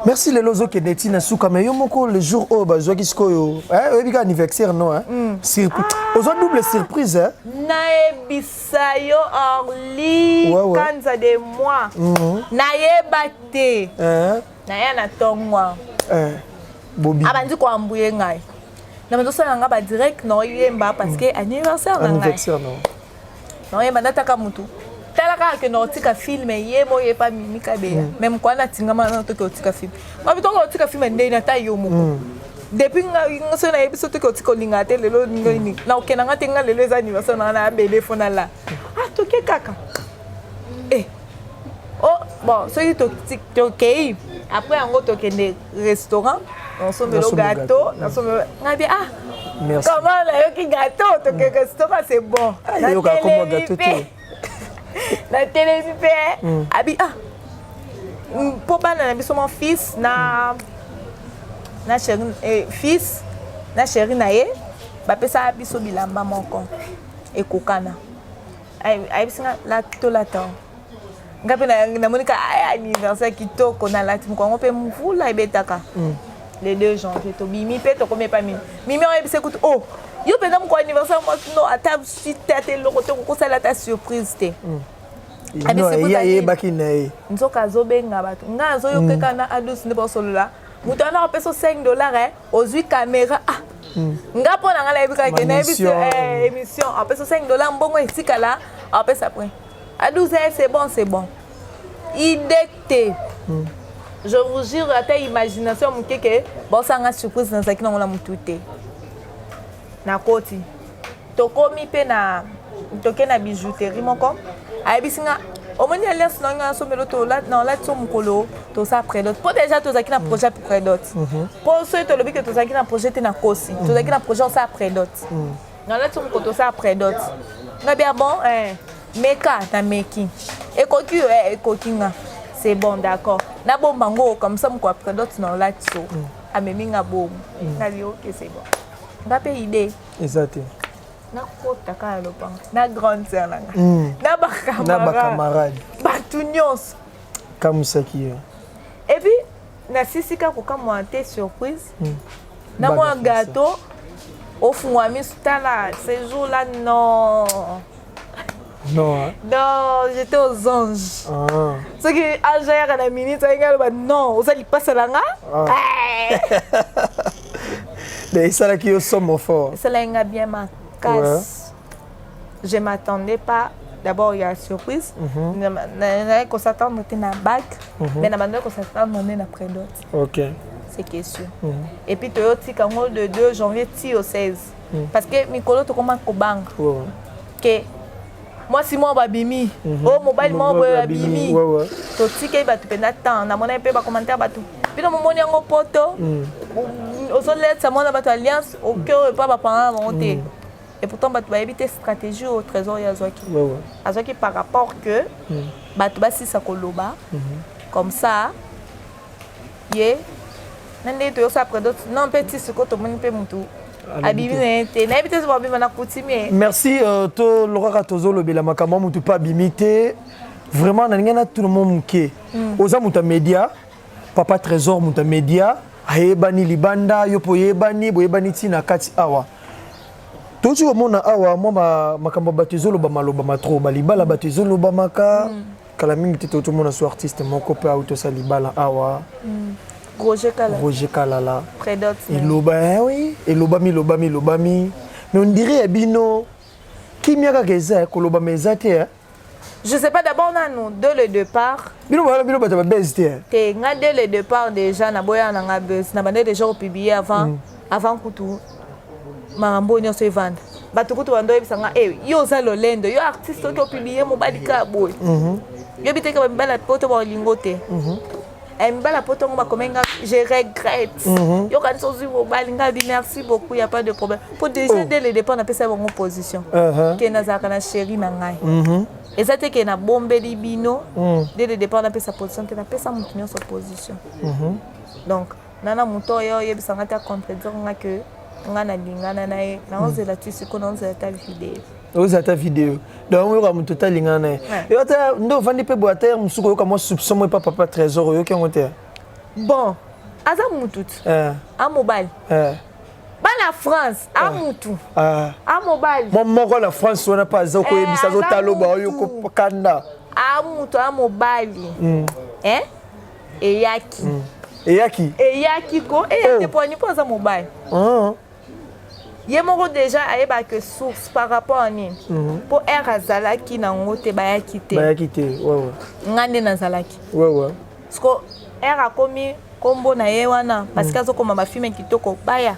merci lelo zo ke tina suka mais yo moko le jour au ba zo kisko yo bika anniversaire non surprise ozo double surprise na ebisayo orli kanza de moi na yebate na ya na tongwa bobi abandi ko ambuye ngai na mando sala nga ba direct no yemba parce que anniversaire na ngai no yemba nataka mutu tala ka ke no tika film yemo ye pa mimika be même kwa na tinga ma to ko tika film ma bitoko tika film ndé na ta yo muko depuis nga so na ebiso to ko tikolinga te lelo ngini na okenanga te nga lelo eza anniversaire na bele fona la ah toke kaka oh bon so yi to kei après yango to kende restaurant on somme le gâteau on somme nga bi ah merci comment la yoki gâteau to ke restaurant c'est bon yo ka comme gâteau te na télé abi ah pour bana na biso mon fils na chéri fils na chéri na ye ba pesa biso bilamba moko ekokana ay bisinga la to la temps ngapi na monika ay anniversaire kitoko na lati mkongo pe mvula ebetaka le 2 janvier to bimi pe to komé pas mimi on ebise kutu oh yo pena mko anniversaire moi no ata site loko to ko sala ta surprise te no ye bakina nzoka zobenga bato nga zo yokeka na adus ne bosolola mutu ana peso $5 ozwi caméra ah nga pona nga la ebika ke na émission a peso $5 mbongo etikala a pesa après adus c'est bon idée je vous jure ata imagination mukeke bosanga surprise na zaki na mutu te na koti tokomi pe na toke na bijouterie moko ayebisinga omoni alliance na nga somelo to la na la to mukolo to sa prédote po déjà to zaki na projet pour prédote po so to lobi que to zaki na projet te na kosi to zaki na projet sa prédote na la to mukolo to sa prédote nga bien bon meka na meki ekoki ekokinga c'est bon d'accord na bon bango comme ça mko prédote na la to amemi nga bom na li OK c'est bon nga pe idée exact na kota ka lopanga na grande sœur nanga na ba camarade batu nyonso kamusaki et puis na sisika ko kama te surprise na moi gâteau au fungwami sutala ce jour là non j'étais aux anges ce qui agère à la minute ça égal non vous allez passer là mais ça là qui au somme fort ça là bien ma je m'attendais pas d'abord il y a surprise qu'on s'attend à na bac mais na maintenant qu'on s'attend à na prédote OK c'est question et puis toyoti kango de 2 janvier ti au 16 parce que mikolo to comment kobanga que moi si moi babimi oh mobile moi babimi to tike ba to pena temps na mona pe ba commentaire ba tout puis mo moni yango poto au son lettre ça mona ba to alliance au cœur pas ba parents monter. Et pourtant, tu vas éviter stratégie au trésor Yazwaki. Yazwaki par rapport que tu vas si ça koloba comme ça, yé, n'en tu as après d'autres non petit ce que tu m'as fait mon tout. Merci to Laura Tozo le bela makama mutu pas bimité vraiment na tout le monde qui oza muta média papa trésor muta média ayebani libanda yo poyebani boyebani tina kati awa. Tout le monde awa moi makambo batizolo ba maloba matro ba libala batizolo ba maka kala mingi tout le monde soit artiste mon copain auto sa libala awa Roger Kalala prédote iloba oui iloba mi mais on dirait bino qui miaka keza ko loba mezate je sais pas d'abord nous dès le départ bino bata ba bezte te nga dès le départ déjà na boya na nga buzz na bande déjà publié avant kutu mambo nyonso evanda bato kutu bando ebisanga yo za lolendo yo artiste qui publié mobali ka boy yo biteka ba mbala poto ba lingote mbala poto ngoma komenga je regrette yo kan sozi mobali nga bi merci beaucoup y a pas de problème pour déjà dès le départ na pesa bongo position que nazaka na chéri na ngai ezate ke na bombeli bino dès le départ na pesa position que na pesa mutu nyonso position donc nana muto yo yebisanga ta contredire nga que ngana lingana nae na onzela tisiko na onzela ta vidéo ozata vidéo donc on va mu total lingana yo ta ndo vandi pe boiter musuko yo kama soupçon moi papa trésor yo ki ngote bon aza mutut a mobile ba la France a mutu a mobile mon moko la France on a pas za ko yebisa zo taloba yo ko kanda a mutu a mobile eyaki ko te poni po za mobile ye moko déjà ayeba que source par rapport à nini pour azalaki nango te bayaki te ouais ngande nazalaki ouais parce que akomi kombo na ye wana parce que azokoma bafilme kitoko baya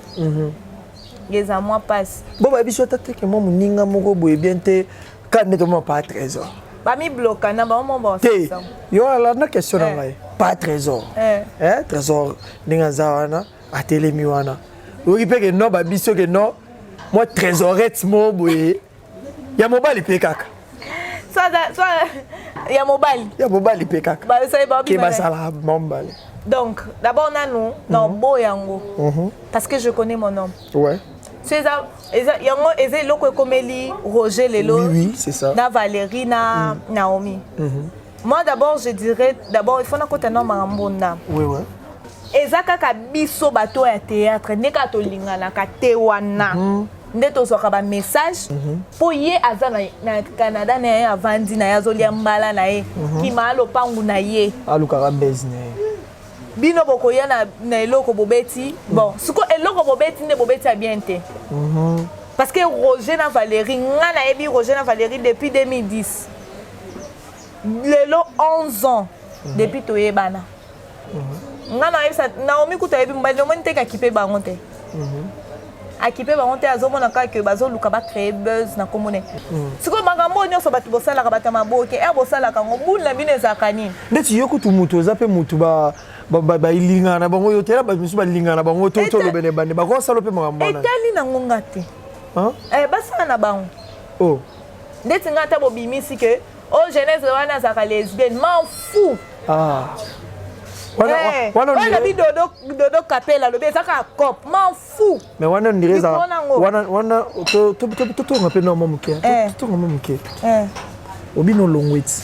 eza mwa passe bon ba biso tata ke mo muninga moko boye bien te quand ne tomo pas trésor bami bloka na ba mo ba te yo la na question na ngai pas trésor trésor ninga zawana atelemi wana oki pe ke no ba biso ke no moi trésorette mo boye ya mobali pe kaka soit ya mobali pe kaka ba ça ba ke basala mobali. Donc d'abord nanu na bo yango parce que je connais mon homme. Ouais. C'est ça yango eze loko komeli Roger Lelo. Oui, c'est ça. Na Valérie na Naomi. Moi d'abord je dirais d'abord il faut na kota na mambonda. Oui ouais. Eza kaka biso bato ya théâtre neka to lingana ka te wana. Nde to soka ba message po ye aza na Canada na ye avandi na yazolia mbala na ye ki malo pangu na ye. Alukara business. Bino bokoya na eloko bobeti bon siko eloko bobeti ne bobeti a bien te parce que Roger na Valérie nga na yebi Roger na Valérie depuis 2010 lelo 11 ans depuis toyebana nga na yebisa Naomi kuta yebi mbali omoni te ka kipe bango te akipe bango te azomona kaka ke bazoluka ba créer buzz na komone siko makambo nyonso bato bosalaka bato maboke bosalaka ngo bula bino ezalaka nini ndeti yo kutu mutu oza pe mutu ba ilingana bango yo tela ba misu ba lingana bango to lobene bande ba ko salo pe makambo na etali na ngonga te basala na bango ndeti nga ta bobimisi ke jeunesse wana zaka lesbienne m'en fous wana bi dodo kapela lobi ezaka cop m'en fous mais wana ndireza wana to ngape no momuke to ngomuke obino longweti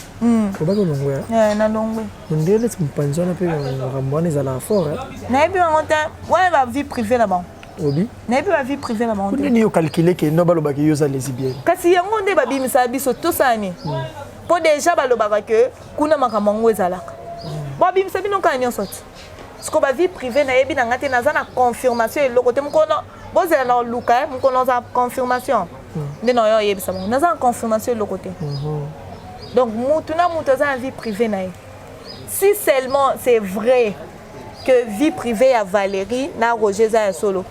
obaka longwe na longwe ndele tsimpanzo na pe ngambwana ezala fort na ebi ngota wana ba vie privée là bas obi na ebi ba vie privée là bas on ni yo calculer que no balobaka yo za lesbienne kasi yango nde babimisa biso tosani po déjà balobaka ke kuna makambo ezalaka babimisa bino ka nyonso ti siko ba vie privée na yebi na ngate naza na confirmation eloko te mkono bozela na luka mkono za confirmation nde na yo yebisa bango naza na confirmation eloko te donc mutu na mutu aza na vie privée na ye si seulement c'est vrai que vie privée à Valérie na Roger za ya solo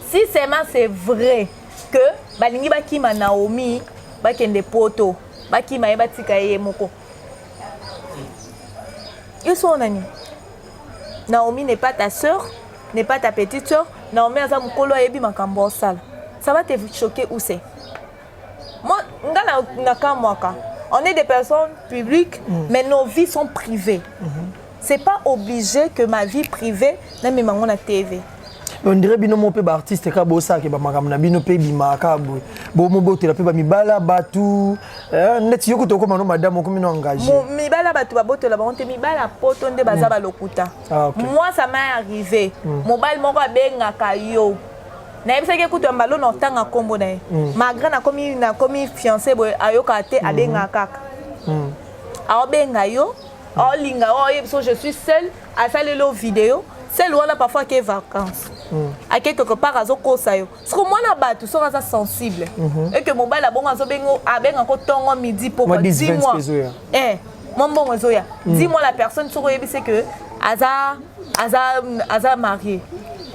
si seulement c'est vrai que balingi bakima Naomi bakende poto bakima ye batika ye moko ils sont nani Naomi n'est pas ta sœur n'est pas ta petite sœur Naomi aza mukolo yebi makambo sala ça va te choquer où c'est moi ngala na kamwaka on est des personnes publiques mais nos vies sont privées c'est pas obligé que ma vie privée na me mango na TV on dirait bino mo pe ba artiste ka bosa ke ba makam na bino pe bima ka bo mo botela pe ba mibala batu net yoko to ko mano madame ko mino engagé mibala batu ba botela ba onte mibala poto nde baza ba lokuta moi ça m'est arrivé mobile moko abenga ka yo na yebisa ke kutu mbalo na tanga kombo na ye malgré na komi fiancé boy ayoka te abenga kaka abenga yo olinga yebisa je suis seule à salelo vidéo celle où on a parfois que vacances à quelque part azo kosa yo parce que moi na batu so ça sensible et que mobile abongo azo bengo abenga ko tongo midi pour dis-moi mon bon zoya dis-moi la personne so yebisa que aza marié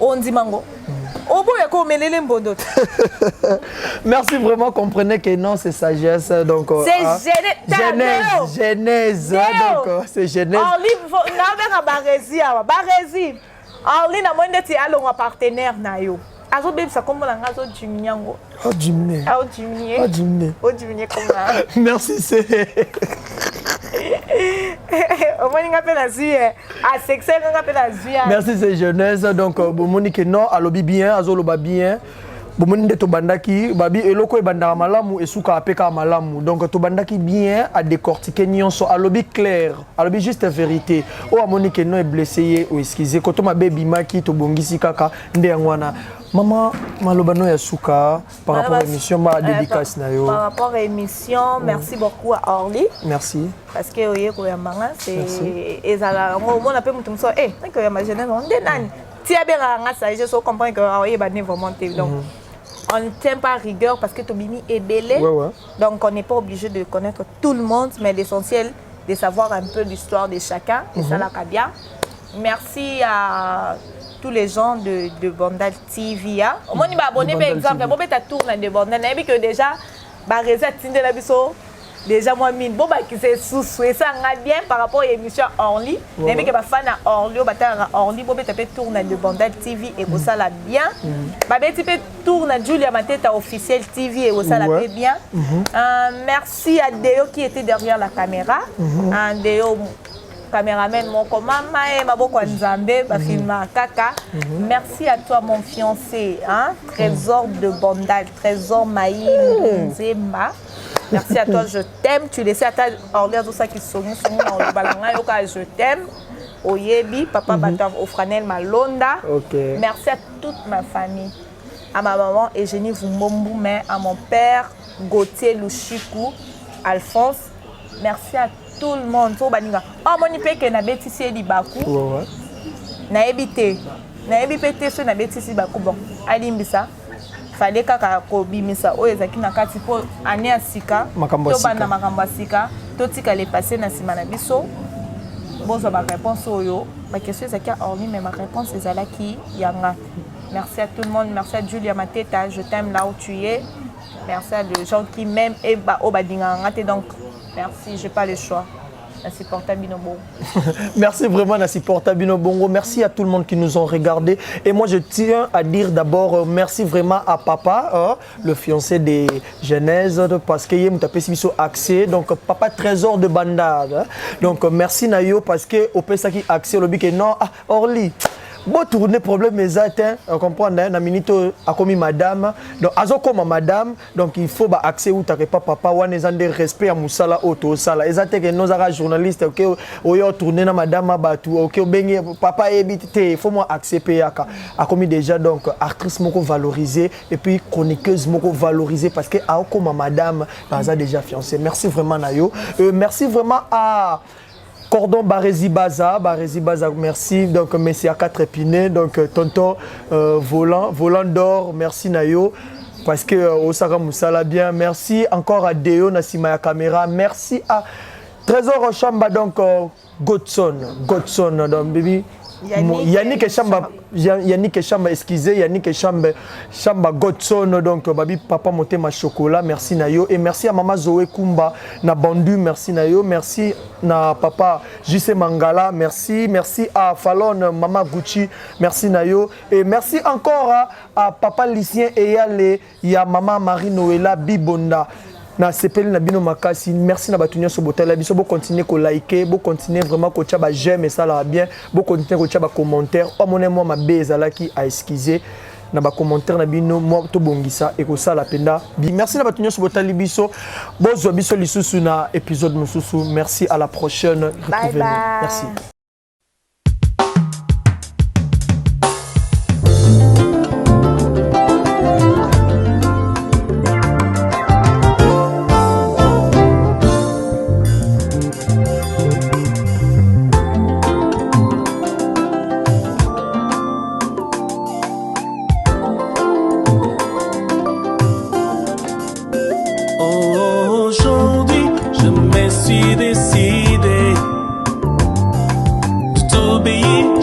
on dit mango merci vraiment, comprenez que non, c'est sagesse. Donc, c'est genèse. Donc, c'est genèse. Henri, na mwende ti alo wa partenaire na yo. Azo bebisa kombo na ngazo Jimnyango. Oh Jimné. Oh Jimné. Oh Jimné. Oh Jimné comme ça. Merci c'est. Au moins nga pela zuie. A sexe nga pela zuie. Merci c'est jeunesse. Donc Monique non alobi bien, azoloba bien. Bomoni to bandaki babi eloko e bandaka malamu esuka apeka malamu. Donc to bandaki bien à décortiquer nyonso alobi clair, alobi juste vérité. O Monique non est blessé ou excusez quand ma baby maki to bongisi kaka nde ngwana. Maman maloba no ya suka par rapport à l'émission ma dédicace na yo. Par rapport à l'émission, merci beaucoup à Orly. Merci. Parce que oye ko ya manga c'est ezala on appelle mutu so que ya ma jeunesse on est nani. Si ya bien nga ça je so comprendre que oye ba niveau monter donc on ne tient pas rigueur parce que Tobimi est belé. Ouais. Donc on n'est pas obligé de connaître tout le monde, mais l'essentiel de savoir un peu l'histoire de chacun. Et ça là bien. merci à tous les gens de Bondal TV. Au moins, il m'a abonné, par exemple. Bon, tu tournes de Bondal. Il que déjà, déjà, moi, bon, qui s'est sous-soué, ça va bien par rapport à l'émission Orly. Il que ma fan à Orly, Orly, bon, tu peux tourner de Bondal TV et vous ça la bien. Tu peux tourner Julia Mateta officiel TV et vous ça la bien. Merci à Deo qui était derrière la caméra. Deo, caméraman, mon maman et ma boko nzambe, ma film kaka. Merci à toi, mon fiancé, Trésor de Bondal, Trésor Maïm Nzemba. Merci à toi, je t'aime. Tu laissais à ta orgueil tout ça qui sont dans le balanga. Je t'aime. Oyebi, papa Batav Ofranel Malonda. Merci à toute ma famille. À ma maman Eugénie Vumbomboumé, à mon père Gauthier Louchikou, Alphonse. Merci à tout le monde. Oh, mon père qui n'a pas ici Bakou. Na ebité. Na ebité sur na ici Bakou. Bon, Alimbisa. Fallait kaka kobimisa o ezaki na kati po année ya sika to bana makambo sika to tika les passer na sima na biso bozo ba réponse oyo ba question ezaki hormis mais ma réponse ezalaki yanga. Merci à tout le monde, merci à Julia Mateta, je t'aime là où tu es. Merci à les gens qui m'aiment et ba o badinga ngate donc merci, j'ai pas le choix. Merci vraiment Nassi Portabino Bongo. Merci à tout le monde qui nous ont regardé. Et moi je tiens à dire d'abord merci vraiment à papa, le fiancé des Genèse, parce qu'il y a un accès. Donc papa Trésor de Bandade. Donc merci Nayo parce que au Pesaki accès le bique non Orly. Bon tourner problème mais atteint comprendre na minute a commis madame donc azo comme madame donc il faut ba accès ou ta pas papa wan ezande respect à musala auto sala ezate que nos ara journaliste OK oyo tourner na madame abatu OK bengi papa ebité il faut moi accepter aka a commis déjà donc actrice moko valorisée et puis chroniqueuse moko valorisée parce que a comme madame baza déjà fiancée. Merci vraiment Nayo. Merci vraiment à Cordon Barési Baza, merci. Donc, Messia 4 épinés, donc tonton volant d'or, merci Nayo. Parce que Osaka Moussala bien, merci encore à Deo Nassimaya Caméra, merci à Trésor Chamba, donc Godson, donc baby. Yannick Chamba, excusez, Yannick Chamba Godson, donc babi papa monté ma chocolat, merci Nayo et merci à maman Zoé Kumba na Bandu, merci Nayo, merci na papa JC Mangala, merci à Fallon maman Gucci, merci Nayo et merci encore à papa Lucien Eyale, il y a maman Marie Noëlla Bibonda. Na sepeli na bino makasi merci na batunya so botala biso bo continuer ko liker bo continuer vraiment ko tcha ba j'aime ça là bien bo continuer ko tcha ba commentaire o moné moi ma bezala ki a excuser na ba commentaire na bino moi to bongisa et ko sala penda merci na batunya so botali biso bo zo biso lisusu na épisode mususu merci à la prochaine retrouvez-nous merci.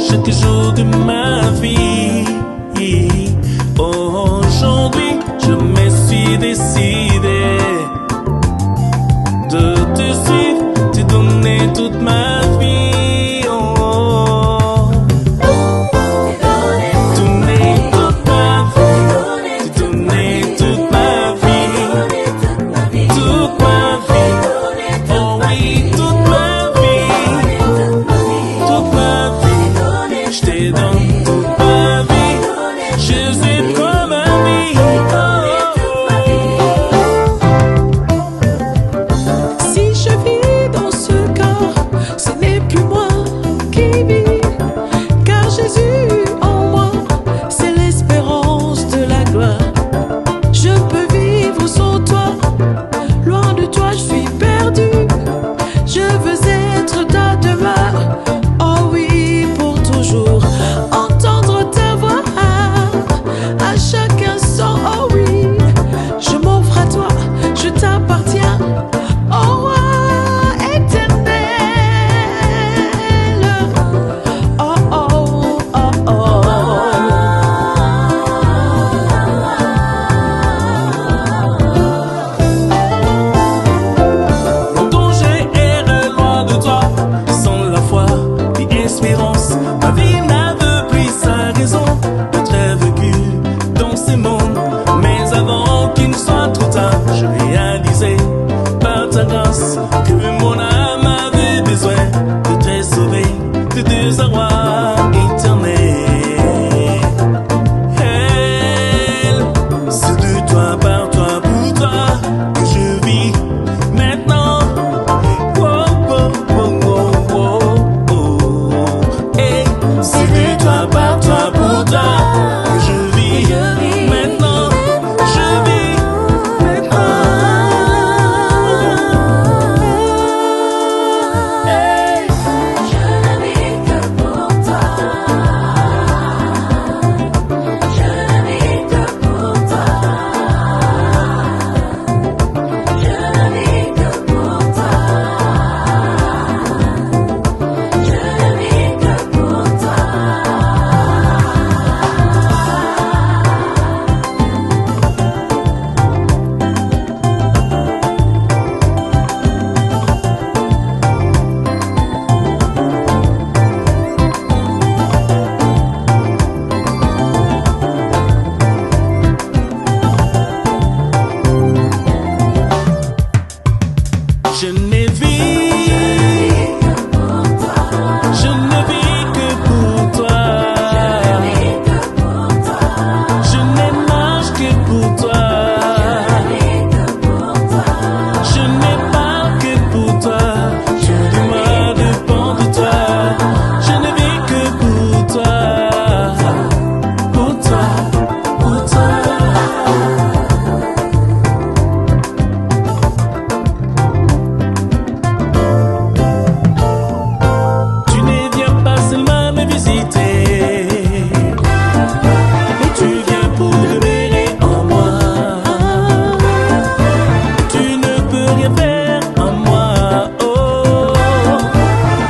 Chaque jour de ma vie, aujourd'hui je me suis décidé de te suivre, te donner toute ma vie. Donner toute ma vie, te donner toute ma vie, toute ma vie. Oh oui, toute ma vie, toute ma vie. Je te donne Je ne vis Je ne vis que pour toi. Je ne mange que pour toi. Je ne parle que pour toi. Tout de moi dépend de toi. Je ne vis que pour toi. Pour toi, pour toi. Tu ne viens pas seulement me visiter, mais tu viens pour demeurer en moi. Tu ne peux rien faire en moi, oh,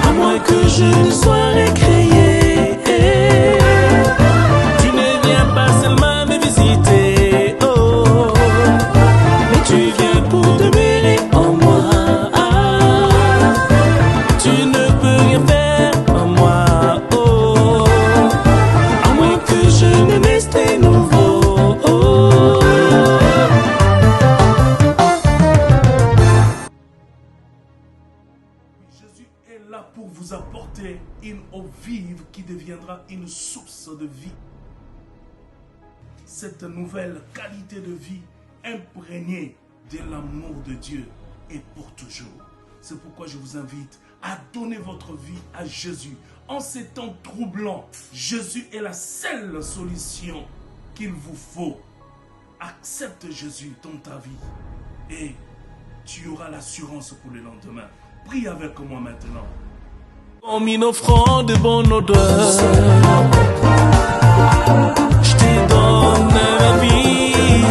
à moins que je ne sois récréé. Tu ne viens pas seulement me visiter, oh, mais tu viens pour demeurer en moi. Tu ne peux rien faire en moi, oh, à moins que je ne naisse de nouveau, oh. Jésus est là pour vous apporter une eau vive qui deviendra une source de vie. Cette nouvelle qualité de vie imprégnée de l'amour de Dieu est pour toujours. C'est pourquoi je vous invite à donner votre vie à Jésus. En ces temps troublants, Jésus est la seule solution qu'il vous faut. Accepte Jésus dans ta vie et tu auras l'assurance pour le lendemain. Prie avec moi maintenant. Comme une offrande de bonne odeur, je te donne ma vie,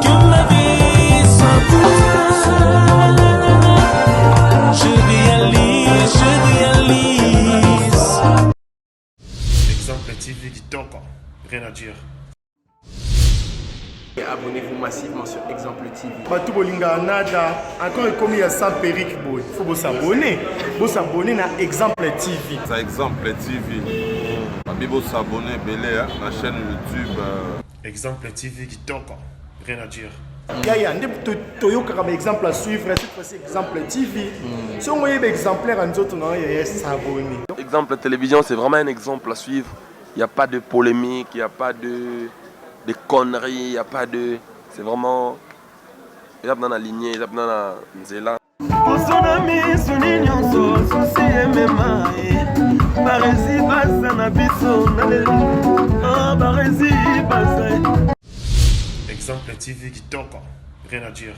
que ma vie soit pour toi. Je réalise. Exemple TV qui toque, rien à dire. Abonnez-vous massivement sur Exemple TV. Batou bolinga nada encore commis à sans périque boy. Faut vous s'abonner. Vous s'abonner à Exemple TV. Ça Exemple TV. Babi vous s'abonner belé à la chaîne YouTube. Exemple TV qui toque, rien à dire. Yaya, toyoka comme exemple à suivre, cette fois-ci Exemple TV. Si on voyait exemplaire en autres, on va s'abonner. Exemple télévision, c'est vraiment un exemple à suivre. Il n'y a pas de polémique, il n'y a pas de conneries, il n'y a pas de... C'est vraiment... Il y a dans la lignée, il y a dans la nzela. Exemple TV qui toque, rien à dire.